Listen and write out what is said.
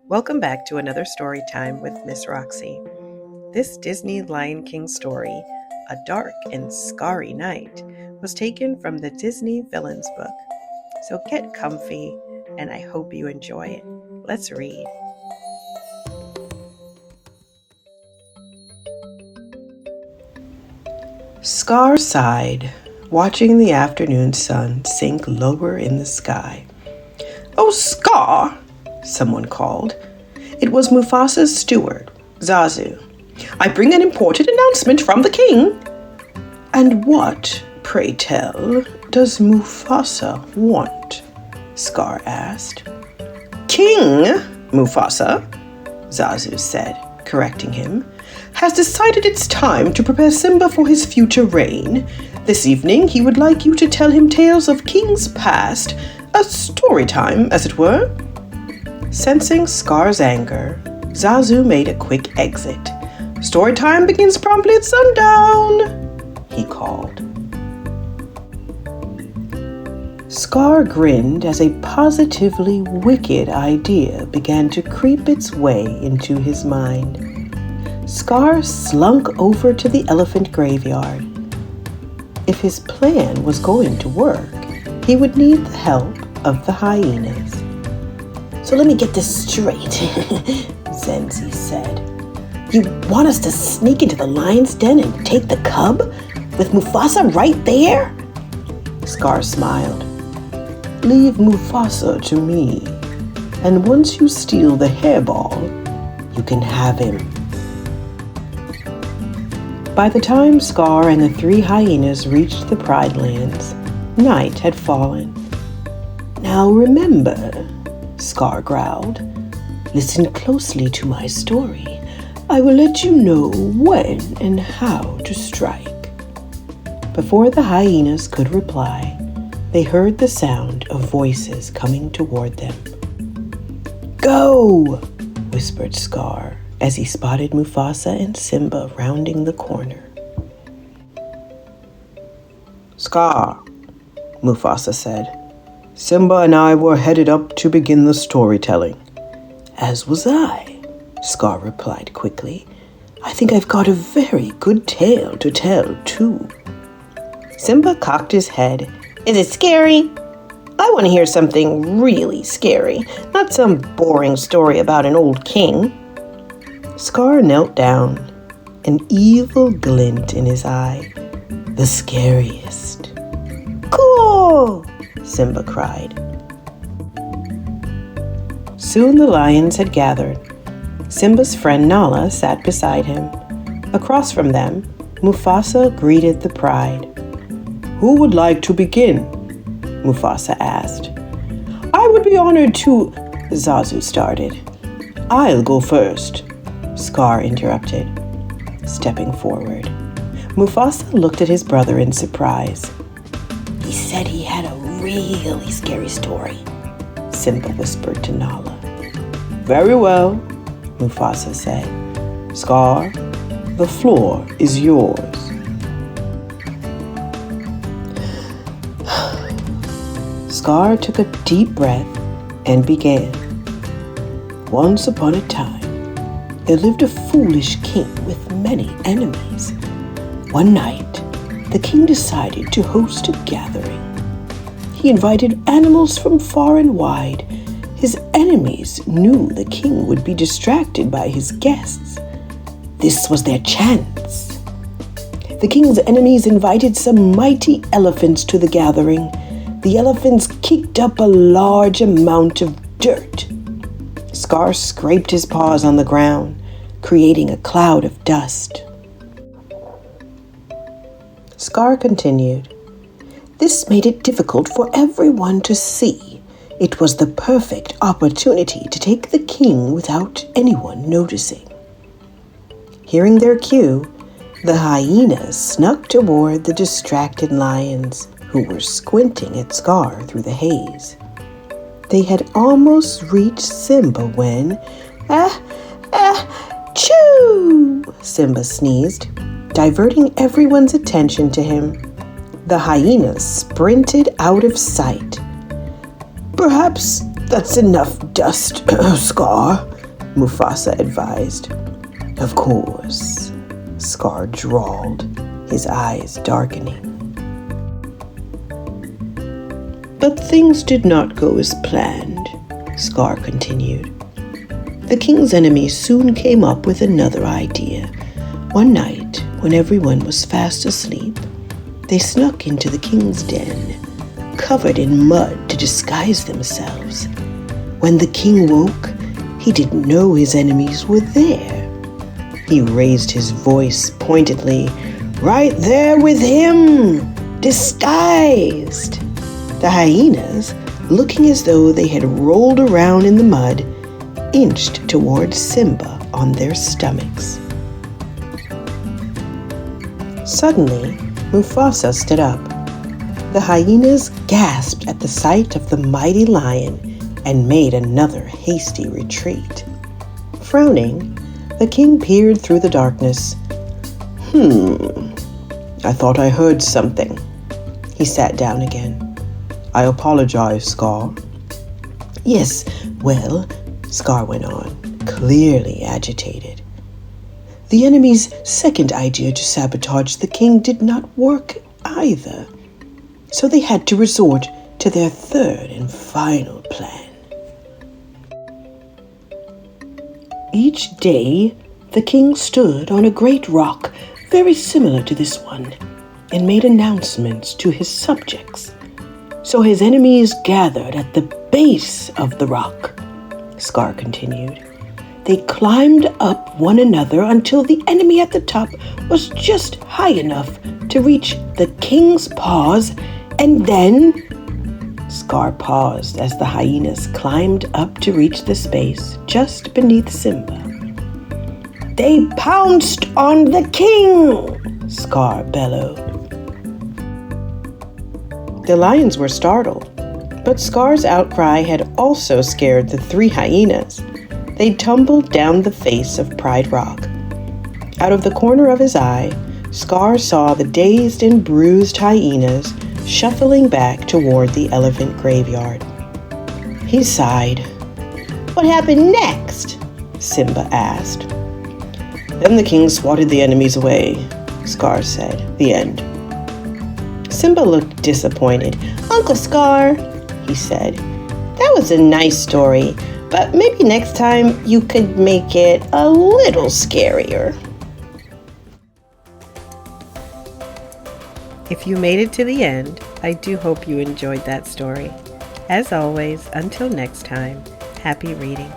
Welcome back to another story time with Miss Roxy. This Disney Lion King story, A Dark and Scarry Night, was taken from the Disney Villains book. So get comfy, and I hope you enjoy it. Let's read. Scar sighed, watching the afternoon sun sink lower in the sky. "Oh, Scar!" someone called. It was Mufasa's steward, Zazu. "I bring an important announcement from the king." "And what, pray tell, does Mufasa want?" Scar asked. "King Mufasa," Zazu said, correcting him, "has decided it's time to prepare Simba for his future reign. This evening he would like you to tell him tales of kings past, a story time, as it were." Sensing Scar's anger, Zazu made a quick exit. "Story time begins promptly at sundown," he called. Scar grinned as a positively wicked idea began to creep its way into his mind. Scar slunk over to the elephant graveyard. If his plan was going to work, he would need the help of the hyenas. "So let me get this straight," Zenzi said. "You want us to sneak into the lion's den and take the cub? With Mufasa right there?" Scar smiled. "Leave Mufasa to me, and once you steal the hairball, you can have him." By the time Scar and the three hyenas reached the Pride Lands, night had fallen. "Now remember," Scar growled, "listen closely to my story. I will let you know when and how to strike." Before the hyenas could reply, they heard the sound of voices coming toward them. "Go!" whispered Scar as he spotted Mufasa and Simba rounding the corner. "Scar," Mufasa said. "Simba and I were headed up to begin the storytelling." "As was I," Scar replied quickly. "I think I've got a very good tale to tell, too." Simba cocked his head. "Is it scary? I want to hear something really scary, not some boring story about an old king." Scar knelt down, an evil glint in his eye. "The scariest." "Cool!" Simba cried. Soon the lions had gathered. Simba's friend Nala sat beside him. Across from them, Mufasa greeted the pride. "Who would like to begin?" Mufasa asked. "I would be honored to," Zazu started. "I'll go first," Scar interrupted, stepping forward. Mufasa looked at his brother in surprise. "He said he had a really scary story," Simba whispered to Nala. "Very well," Mufasa said. "Scar, the floor is yours." Scar took a deep breath and began. "Once upon a time, there lived a foolish king with many enemies. One night, the king decided to host a gathering. He invited animals from far and wide. His enemies knew the king would be distracted by his guests. This was their chance. The king's enemies invited some mighty elephants to the gathering. The elephants kicked up a large amount of dirt. Scar scraped his paws on the ground, creating a cloud of dust. Scar continued. This made it difficult for everyone to see. It was the perfect opportunity to take the king without anyone noticing. Hearing their cue, the hyenas snuck toward the distracted lions, who were squinting at Scar through the haze. They had almost reached Simba when, "Choo!" Simba sneezed, diverting everyone's attention to him. The hyenas sprinted out of sight. "Perhaps that's enough dust, Scar," Mufasa advised. Of course, Scar drawled, his eyes darkening. But things did not go as planned, Scar continued. The king's enemies soon came up with another idea. One night, when everyone was fast asleep, they snuck into the king's den, covered in mud to disguise themselves. When the king woke, he didn't know his enemies were there. He raised his voice pointedly. Right there with him, disguised. The hyenas, looking as though they had rolled around in the mud, inched towards Simba on their stomachs. Suddenly, Mufasa stood up. The hyenas gasped at the sight of the mighty lion and made another hasty retreat. Frowning, the king peered through the darkness. I thought I heard something. He sat down again. I apologize, Scar. Yes, well, Scar went on, clearly agitated. The enemy's second idea to sabotage the king did not work either, so they had to resort to their third and final plan. Each day, the king stood on a great rock very similar to this one and made announcements to his subjects. So his enemies gathered at the base of the rock, Scar continued. They climbed up one another until the enemy at the top was just high enough to reach the king's paws, and then... Scar paused as the hyenas climbed up to reach the space just beneath Simba. They pounced on the king, Scar bellowed. The lions were startled, but Scar's outcry had also scared the three hyenas. They tumbled down the face of Pride Rock. Out of the corner of his eye, Scar saw the dazed and bruised hyenas shuffling back toward the elephant graveyard. He sighed. What happened next? Simba asked. Then the king swatted the enemies away, Scar said. The end. Simba looked disappointed. Uncle Scar, he said, that was a nice story, but maybe next time you could make it a little scarier. If you made it to the end, I do hope you enjoyed that story. As always, until next time, happy reading.